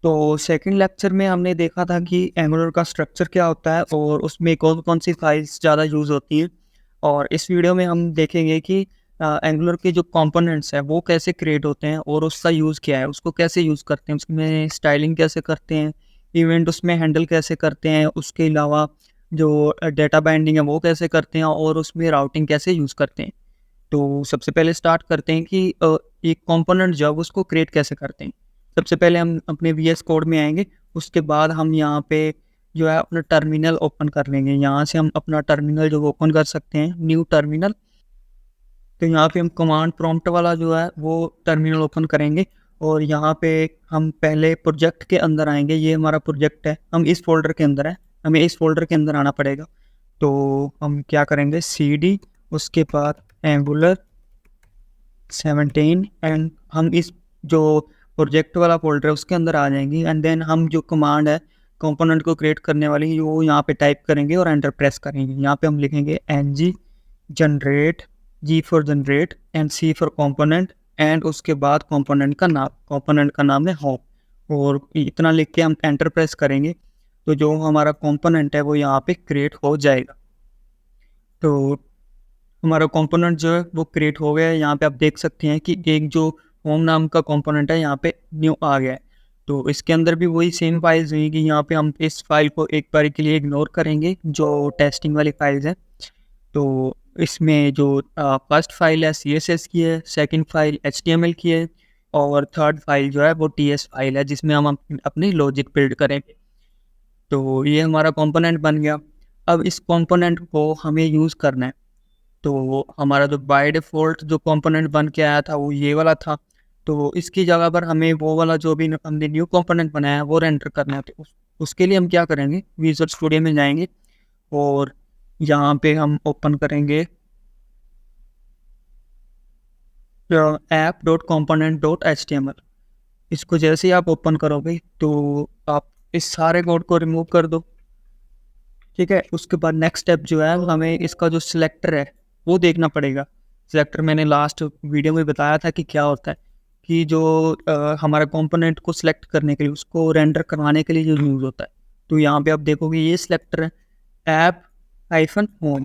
तो second lecture में हमने देखा था कि एंगुलर का स्ट्रक्चर क्या होता है और उसमें कौन कौन सी फाइल्स ज़्यादा यूज़ होती हैं। और इस वीडियो में हम देखेंगे कि एंगुलर के जो कंपोनेंट्स हैं वो कैसे क्रिएट होते हैं और उसका यूज़ क्या है, उसको कैसे यूज़ करते हैं, उसमें स्टाइलिंग कैसे करते हैं, इवेंट उसमें हैंडल कैसे करते हैं, उसके अलावा जो डेटा बाइंडिंग है वो कैसे करते हैं और उसमें राउटिंग कैसे यूज़ करते हैं। तो सबसे पहले स्टार्ट करते हैं कि एक कंपोनेंट जो है उसको क्रिएट कैसे करते हैं। सबसे पहले हम अपने वीएस कोड में आएंगे, उसके बाद हम यहाँ पे जो है अपना टर्मिनल ओपन कर लेंगे। यहाँ से हम अपना टर्मिनल जो ओपन कर सकते हैं, न्यू टर्मिनल। तो यहाँ पे हम कमांड प्रॉम्प्ट वाला जो है वो टर्मिनल ओपन करेंगे और यहाँ पे हम पहले प्रोजेक्ट के अंदर आएंगे। ये हमारा प्रोजेक्ट है, हम इस फोल्डर के अंदर है, हमें इस फोल्डर के अंदर आना पड़ेगा। तो हम क्या करेंगे, cd, उसके बाद एंगुलर 17 एंड हम इस जो प्रोजेक्ट वाला फोल्डर है उसके अंदर आ जाएंगे। एंड देन हम जो कमांड है कंपोनेंट को क्रिएट करने वाली वो यहाँ पे टाइप करेंगे और एंटर प्रेस करेंगे। यहाँ पे हम लिखेंगे ng generate, g for generate and c for component and उसके बाद कंपोनेंट का नाम है होम। और इतना लिख के हम एंटर प्रेस करेंगे तो जो हमारा कंपोनेंट है वो यहाँ पे क्रिएट हो जाएगा। तो हमारा कंपोनेंट जो है वो क्रिएट हो गया है। यहाँ पे आप देख सकते हैं कि एक जो होम नाम का कंपोनेंट है यहाँ पे न्यू आ गया है। तो इसके अंदर भी वही सेम फाइल्स हुई कि यहाँ पे हम इस फाइल को एक बार के लिए इग्नोर करेंगे जो टेस्टिंग वाली फाइल्स हैं। तो इसमें जो फर्स्ट फाइल है CSS की है, सेकंड फाइल HTML की है और थर्ड फाइल जो है वो TS फाइल है जिसमें हम अपनी लॉजिक बिल्ड करेंगे। तो ये हमारा कंपोनेंट बन गया। अब इस कंपोनेंट को हमें यूज़ करना है। तो हमारा जो बाय डिफ़ॉल्ट जो कंपोनेंट बन के आया था वो ये वाला था। तो इसकी जगह पर हमें वो वाला जो भी हमने न्यू कंपोनेंट बनाया है वो रेंडर करना है। तो उसके लिए हम क्या करेंगे, विजुअल स्टूडियो में जाएंगे और यहाँ पे हम ओपन करेंगे app.component.html। इसको जैसे ही आप ओपन करोगे तो आप इस सारे कोड को रिमूव कर दो। ठीक है, उसके बाद नेक्स्ट स्टेप जो है हमें इसका जो सिलेक्टर है वो देखना पड़ेगा। सिलेक्टर मैंने लास्ट वीडियो में बताया था कि क्या होता है, कि जो हमारा कंपोनेंट को सिलेक्ट करने के लिए, उसको रेंडर करवाने के लिए जो यूज़ होता है। तो यहाँ पे आप देखोगे ये सिलेक्टर है app-home।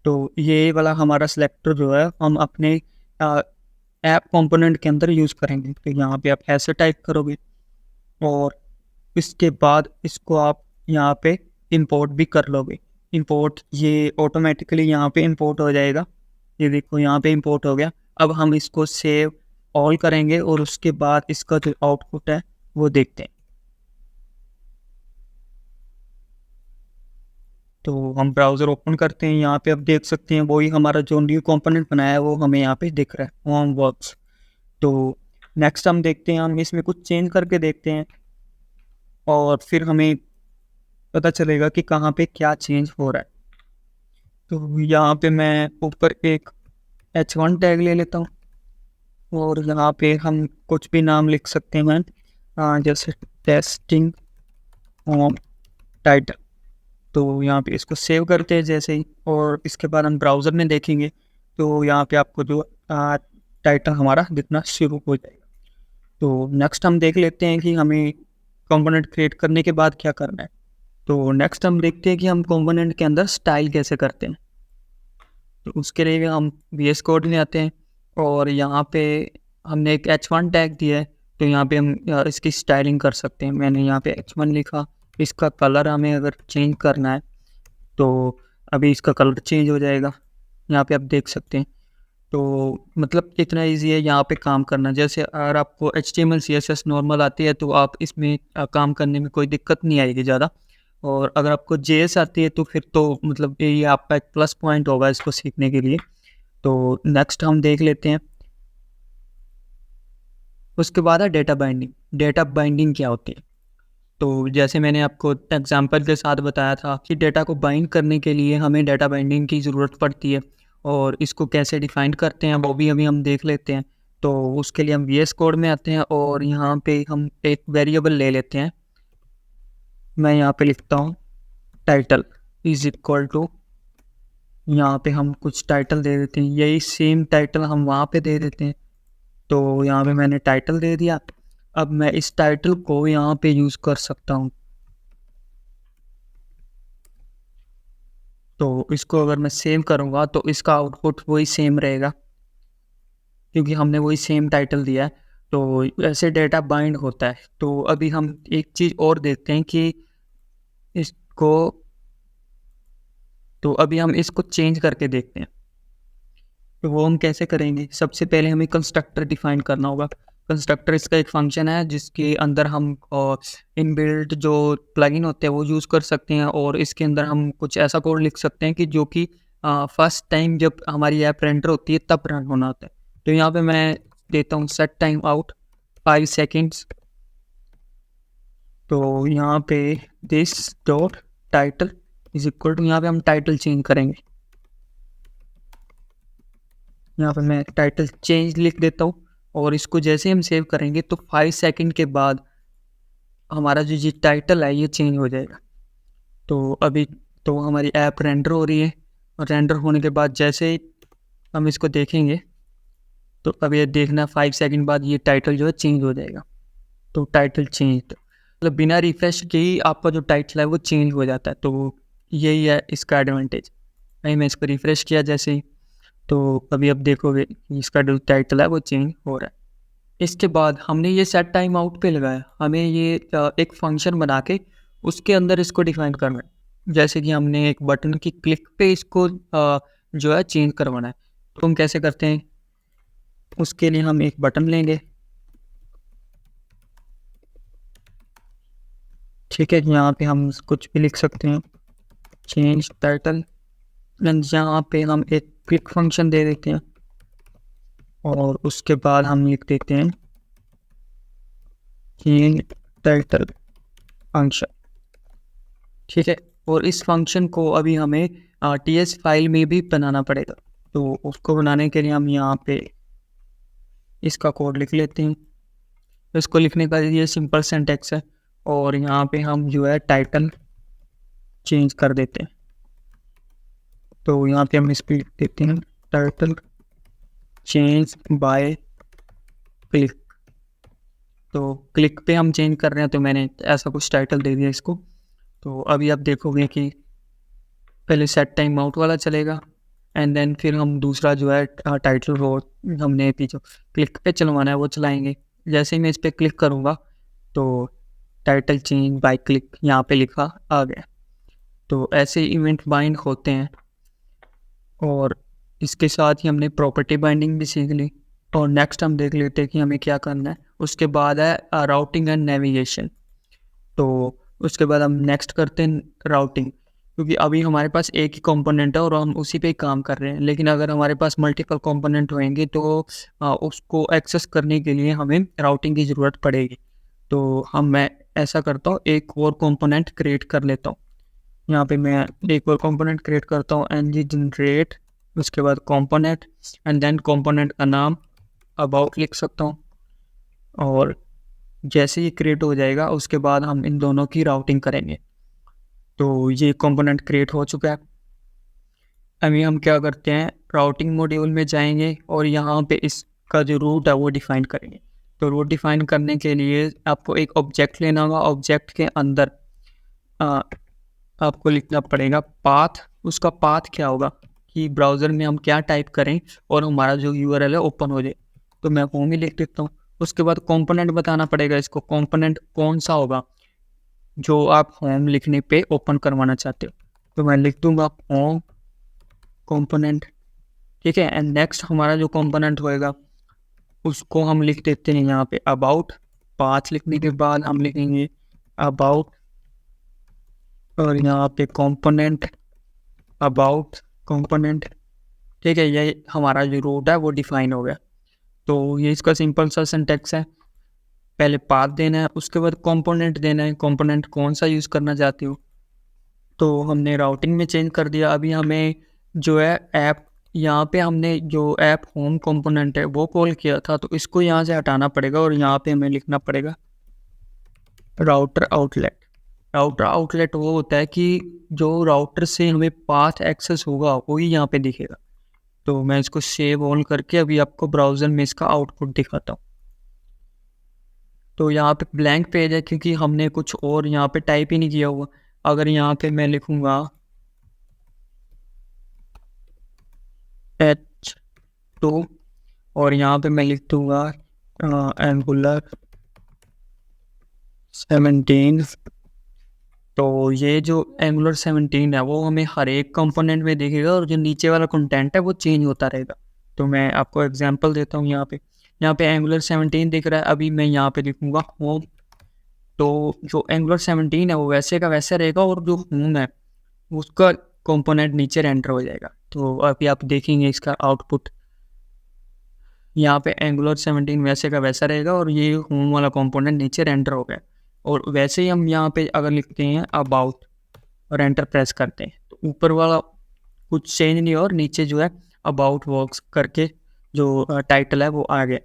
तो ये वाला हमारा सिलेक्टर जो है हम अपने ऐप कंपोनेंट के अंदर यूज़ करेंगे। तो यहाँ पे आप ऐसे टाइप करोगे और इसके बाद इसको आप यहाँ पे इंपोर्ट भी कर लोगे। इंपोर्ट ये ऑटोमेटिकली यहाँ पे इंपोर्ट हो जाएगा। ये देखो यहाँ पे इंपोर्ट हो गया। अब हम इसको सेव ऑल करेंगे और उसके बाद इसका जो आउटपुट है वो देखते हैं। तो हम ब्राउज़र ओपन करते हैं, यहाँ पे आप देख सकते हैं वही हमारा जो न्यू कंपोनेंट बनाया है वो हमें यहाँ पे दिख रहा है, होम वर्क्स। तो नेक्स्ट हम देखते हैं, हम इसमें कुछ चेंज करके देखते हैं और फिर हमें पता चलेगा कि कहाँ पे क्या चेंज हो रहा है। तो यहाँ पे मैं ऊपर एक H1 टैग ले लेता हूँ और यहाँ पे हम कुछ भी नाम लिख सकते हैं, जैसे टेस्टिंग होम टाइटल। तो यहाँ पे इसको सेव करते हैं जैसे ही, और इसके बाद हम ब्राउज़र में देखेंगे तो यहाँ पे आपको जो टाइटल हमारा दिखना शुरू हो जाएगा। तो नेक्स्ट हम देख लेते हैं कि हमें कंपोनेंट क्रिएट करने के बाद क्या करना है। तो नेक्स्ट हम देखते हैं कि हम कंपोनेंट के अंदर स्टाइल कैसे करते हैं। तो उसके लिए हम VS कोड में आते हैं और यहाँ पे हमने एक H1 टैग दिया है। तो यहाँ पे हम इसकी स्टाइलिंग कर सकते हैं। मैंने यहाँ पे H1 लिखा, इसका कलर हमें अगर चेंज करना है तो अभी इसका कलर चेंज हो जाएगा, यहाँ पे आप देख सकते हैं। तो मतलब इतना इजी है यहाँ पे काम करना। जैसे अगर आपको HTML CSS नॉर्मल आती है तो आप इसमें काम करने में कोई दिक्कत नहीं आएगी ज़्यादा। और अगर आपको JS आती है तो फिर तो मतलब ये आपका एक प्लस पॉइंट होगा इसको सीखने के लिए। तो नेक्स्ट हम देख लेते हैं। उसके बाद है डेटा बाइंडिंग। डेटा बाइंडिंग क्या होती है? तो जैसे मैंने आपको एग्जांपल के साथ बताया था कि डेटा को बाइंड करने के लिए हमें डेटा बाइंडिंग की ज़रूरत पड़ती है और इसको कैसे डिफ़ाइन करते हैं वो भी अभी हम देख लेते हैं। तो उसके लिए हम VS कोड में आते हैं और यहाँ पे हम एक वेरिएबल ले लेते हैं। मैं यहाँ पे लिखता हूँ टाइटल इज़ इक्वल टू, यहाँ पे हम कुछ टाइटल दे देते हैं, यही सेम टाइटल हम वहाँ पे दे देते हैं। तो यहाँ पे मैंने टाइटल दे दिया अब मैं इस टाइटल को यहाँ पे यूज़ कर सकता हूँ। तो इसको अगर मैं सेव करूँगा तो इसका आउटपुट वही सेम रहेगा, क्योंकि हमने वही सेम टाइटल दिया है। तो ऐसे डेटा बाइंड होता है। तो अभी हम एक चीज़ और देखते हैं कि इसको, तो अभी हम इसको चेंज करके देखते हैं। तो वो हम कैसे करेंगे? सबसे पहले हमें कंस्ट्रक्टर डिफाइन करना होगा। कंस्ट्रक्टर इसका एक फंक्शन है जिसके अंदर हम इनबिल्ट जो प्लगइन होते हैं वो यूज़ कर सकते हैं, और इसके अंदर हम कुछ ऐसा कोड लिख सकते हैं कि जो कि फर्स्ट टाइम जब हमारी ऐप रेंडर होती है तब रन होना होता है। तो यहाँ पे मैं देता हूँ सेट टाइम आउट 5 सेकेंड्स। तो यहाँ पे this dot title is equal to, यहाँ पे हम टाइटल चेंज करेंगे। यहाँ पे मैं टाइटल चेंज लिख देता हूँ, और इसको जैसे हम सेव करेंगे तो 5 सेकंड के बाद हमारा जो ये टाइटल है ये चेंज हो जाएगा। तो अभी तो हमारी ऐप रेंडर हो रही है, और रेंडर होने के बाद जैसे ही हम इसको देखेंगे तो अब ये देखना 5 सेकंड बाद ये टाइटल जो है चेंज हो जाएगा। तो टाइटल चेंज, मतलब बिना रिफ्रेश के ही आपका जो टाइटल है वो चेंज हो जाता है। तो यही है इसका एडवांटेज। भाई मैं इसको रिफ्रेश किया जैसे ही, तो अभी अब देखोगे इसका जो टाइटल है वो चेंज हो रहा है। इसके बाद हमने ये सेट टाइम आउट पे लगाया, हमें ये एक फंक्शन बना के उसके अंदर इसको डिफाइन करना है। जैसे कि हमने एक बटन की क्लिक पे इसको जो है चेंज करवाना है। तो हम कैसे करते हैं? उसके लिए हम एक बटन लेंगे, ठीक है। यहाँ पे हम कुछ भी लिख सकते हैं, चेंज टाइटल, यहाँ पे हम एक क्लिक फंक्शन दे देते हैं, और उसके बाद हम लिख देते हैं चेंज टाइटल फंक्शन, ठीक है। और इस फंक्शन को अभी हमें TS फाइल में भी बनाना पड़ेगा। तो उसको बनाने के लिए हम यहाँ पे इसका कोड लिख लेते हैं। इसको लिखने का ये सिंपल सिंटैक्स है, और यहाँ पे हम जो है टाइटल चेंज कर देते हैं। तो यहाँ पे हम स्पीड देते हैं टाइटल चेंज बाय क्लिक। तो क्लिक पे हम चेंज कर रहे हैं, तो मैंने ऐसा कुछ टाइटल दे दिया इसको। तो अभी आप देखोगे कि पहले सेट टाइम आउट वाला चलेगा, एंड देन फिर हम दूसरा जो है टाइटल वो हमने भी जो क्लिक पे चलवाना है वो चलाएंगे। जैसे ही मैं इस पर क्लिक करूँगा तो टाइटल चेंज बाय क्लिक यहाँ पे लिखा आ गया। तो ऐसे इवेंट बाइंड होते हैं, और इसके साथ ही हमने प्रॉपर्टी बाइंडिंग भी सीख ली। और नेक्स्ट हम देख लेते हैं कि हमें क्या करना है। उसके बाद है राउटिंग एंड नेविगेशन। तो उसके बाद हम नेक्स्ट करते हैं राउटिंग, क्योंकि अभी हमारे पास एक ही कंपोनेंट है और हम उसी पे ही काम कर रहे हैं। लेकिन अगर हमारे पास मल्टीपल कंपोनेंट होंगे तो उसको एक्सेस करने के लिए हमें राउटिंग की ज़रूरत पड़ेगी। तो मैं ऐसा करता हूँ, एक और कंपोनेंट क्रिएट कर लेता हूँ। यहाँ पे मैं एक और कंपोनेंट क्रिएट करता हूँ, ng जनरेट, उसके बाद कंपोनेंट, एंड देन कंपोनेंट का नाम अबाउट लिख सकता हूँ। और जैसे ही क्रिएट हो जाएगा उसके बाद हम इन दोनों की राउटिंग करेंगे। तो ये कंपोनेंट क्रिएट हो चुका है। अभी हम क्या करते हैं, राउटिंग मॉड्यूल में जाएंगे और यहाँ पे इसका जो रूट है वो डिफाइन करेंगे। तो रूट डिफाइन करने के लिए आपको एक ऑब्जेक्ट लेना होगा। ऑब्जेक्ट के अंदर आपको लिखना पड़ेगा पाथ। उसका पाथ क्या होगा कि ब्राउज़र में हम क्या टाइप करें और हमारा जो URL है ओपन हो जाए। तो मैं होम ही लिख देता हूँ। उसके बाद कंपोनेंट बताना पड़ेगा इसको, कंपोनेंट कौन सा होगा जो आप होम लिखने पे ओपन करवाना चाहते हो। तो मैं लिख दूंगा होम कंपोनेंट, ठीक है। एंड नेक्स्ट हमारा जो कंपोनेंट होएगा उसको हम लिख देते हैं यहाँ पे अबाउट। पाथ लिखने के बाद हम लिखेंगे अबाउट, और यहाँ पे कंपोनेंट अबाउट कंपोनेंट, ठीक है। ये हमारा जो रूट है वो डिफाइन हो गया। तो ये इसका सिंपल सा सिंटैक्स है। पहले पाथ देना है, उसके बाद कंपोनेंट देना है, कंपोनेंट कौन सा यूज़ करना चाहते हो। तो हमने राउटिंग में चेंज कर दिया। अभी हमें जो है ऐप, यहाँ पे हमने जो ऐप होम कंपोनेंट है वो कॉल किया था, तो इसको यहाँ से हटाना पड़ेगा और यहाँ पे हमें लिखना पड़ेगा राउटर आउटलेट। राउटर आउटलेट वो होता है कि जो राउटर से हमें पाथ एक्सेस होगा वही यहाँ पे दिखेगा। तो मैं इसको सेव ऑन करके अभी आपको ब्राउज़र में इसका आउटपुट दिखाता हूँ। तो यहाँ पे ब्लैंक पेज है क्योंकि हमने कुछ और यहाँ पे टाइप ही नहीं किया हुआ। अगर यहाँ पे मैं लिखूँगा H2 और यहाँ पे मैं लिख दूँगा एंगुलर 17, तो ये जो एंगुलर 17 है वो हमें हर एक कंपोनेंट में दिखेगा और जो नीचे वाला कंटेंट है वो चेंज होता रहेगा। तो मैं आपको एग्जांपल देता हूँ। यहाँ पे एंगुलर 17 दिख रहा है। अभी मैं यहाँ पे लिखूँगा होम, तो जो एंगुलर 17 है वो वैसे का वैसे रहेगा और जो होम है उसका कंपोनेंट नीचे रेंडर हो जाएगा। तो अभी आप देखेंगे इसका आउटपुट, यहाँ पे एंगुलर 17 वैसे का वैसा रहेगा और ये होम वाला कंपोनेंट नीचे रेंडर हो गया। और वैसे ही हम यहाँ पे अगर लिखते हैं अबाउट और एंटर प्रेस करते हैं तो ऊपर वाला कुछ चेंज नहीं और नीचे जो है अबाउट वर्क्स करके जो टाइटल है वो आ गया।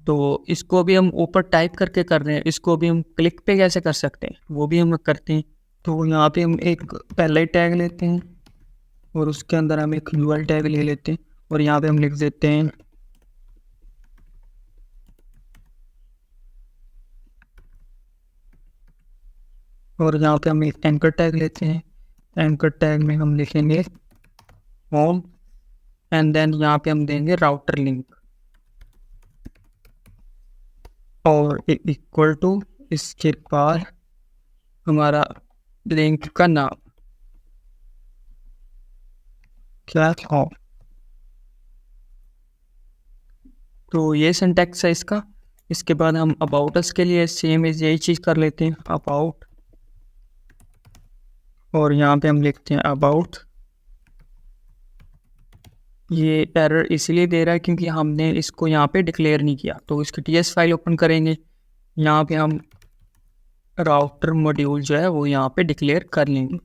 तो इसको भी हम ऊपर टाइप करके कर रहे हैं, इसको भी हम क्लिक पे कैसे कर सकते हैं वो भी हम करते हैं। तो यहाँ पे हम एक पहला ही टैग लेते हैं और उसके अंदर हम एक यूआरएल टैग ले लेते हैं और यहाँ पे हम लिख देते हैं और यहाँ पे हम एक एंकर टैग लेते हैं। एंकर टैग में हम लिखेंगे होम एंड देन यहाँ पे हम देंगे राउटर लिंक और इक्वल टू इसके बाद हमारा लिंक का नाम क्या हो। तो ये सिंटैक्स है इसका। इसके बाद हम अबाउट अस के लिए सेम यही चीज़ कर लेते हैं अबाउट और यहाँ पे हम लिखते हैं अबाउट। ये एरर इसलिए दे रहा है क्योंकि हमने इसको यहाँ पे डिक्लेयर नहीं किया। तो इसकी टीएस फाइल ओपन करेंगे, यहाँ पे हम राउटर मॉड्यूल जो है वो यहाँ पे डिक्लेयर कर लेंगे।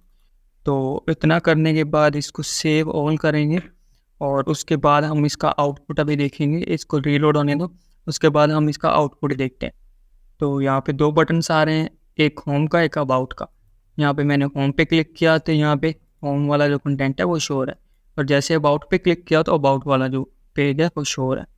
तो इतना करने के बाद इसको सेव ऑल करेंगे और उसके बाद हम इसका आउटपुट अभी देखेंगे। इसको रीलोड होने दो, उसके बाद हम इसका आउटपुट देखते हैं। तो यहाँ पे दो बटन्स आ रहे हैं, एक होम का एक अबाउट का। यहाँ पे मैंने होम पे क्लिक किया तो यहाँ पे होम वाला जो कंटेंट है वो शो हो रहा है और जैसे अबाउट पे क्लिक किया तो अबाउट वाला जो पेज है वो शो हो रहा है।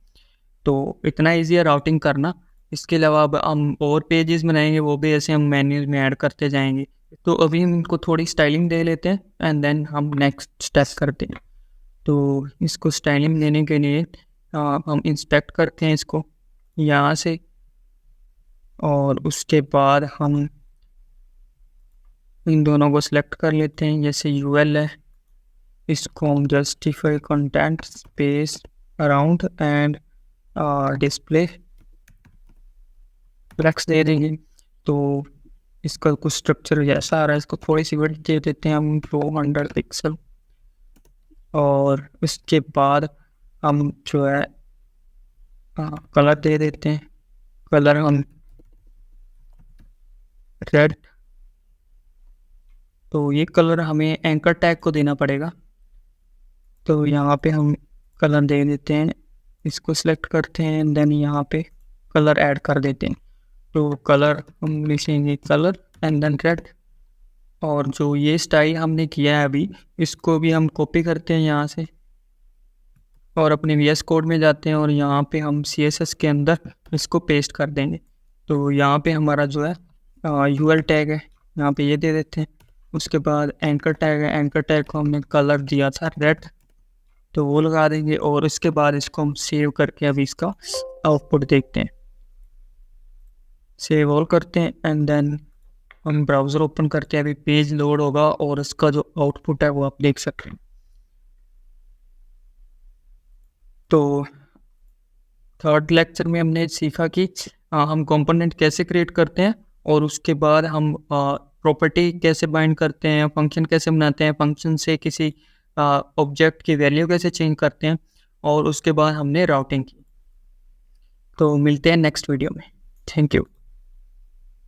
तो इतना ईजी है राउटिंग करना। इसके अलावा अब हम और पेजेस बनाएंगे, वो भी ऐसे हम मेन्यूज में ऐड करते जाएंगे। तो अभी हम इनको थोड़ी स्टाइलिंग दे लेते हैं एंड देन हम नेक्स्ट स्टेप करते हैं। तो इसको स्टाइलिंग देने के लिए हम इंस्पेक्ट करते हैं इसको यहाँ से और उसके बाद हम इन दोनों को सिलेक्ट कर लेते हैं। जैसे यूएल है, इसको हम justify content space around and display flex दे देंगे। तो इसका कुछ स्ट्रक्चर जैसा आ रहा है, इसको थोड़ी सी विड्थ दे देते हैं हम 200 पिक्सल और उसके बाद हम जो है कलर दे देते हैं। कलर हम रेड, तो ये कलर हमें एंकर टैग को देना पड़ेगा। तो यहाँ पे हम कलर दे देते हैं, इसको सिलेक्ट करते हैं देन यहाँ पे कलर ऐड कर देते हैं। तो कलर हम लिखेंगे कलर एंड देन रेड और जो ये स्टाइल हमने किया है अभी इसको भी हम कॉपी करते हैं यहाँ से और अपने VS कोड में जाते हैं और यहाँ पे हम CSS के अंदर इसको पेस्ट कर देंगे। तो यहाँ पे हमारा जो है UL टैग है, यहाँ पे ये दे देते हैं। उसके बाद एंकर टैग है, एंकर टैग को हमने कलर दिया था रेड, तो वो लगा देंगे और इसके बाद इसको हम सेव करके अभी इसका आउटपुट देखते हैं। सेव ऑल करते हैं एंड देन हम ब्राउज़र ओपन करके अभी पेज लोड होगा और इसका जो आउटपुट है वो आप देख सकते हैं। तो थर्ड लेक्चर में हमने सीखा कि हम कंपोनेंट कैसे क्रिएट करते हैं और उसके बाद हम प्रॉपर्टी कैसे बाइंड करते हैं, फंक्शन कैसे बनाते हैं, फंक्शन से किसी ऑब्जेक्ट की वैल्यू कैसे चेंज करते हैं और उसके बाद हमने राउटिंग की। तो मिलते हैं नेक्स्ट वीडियो में। Thank you.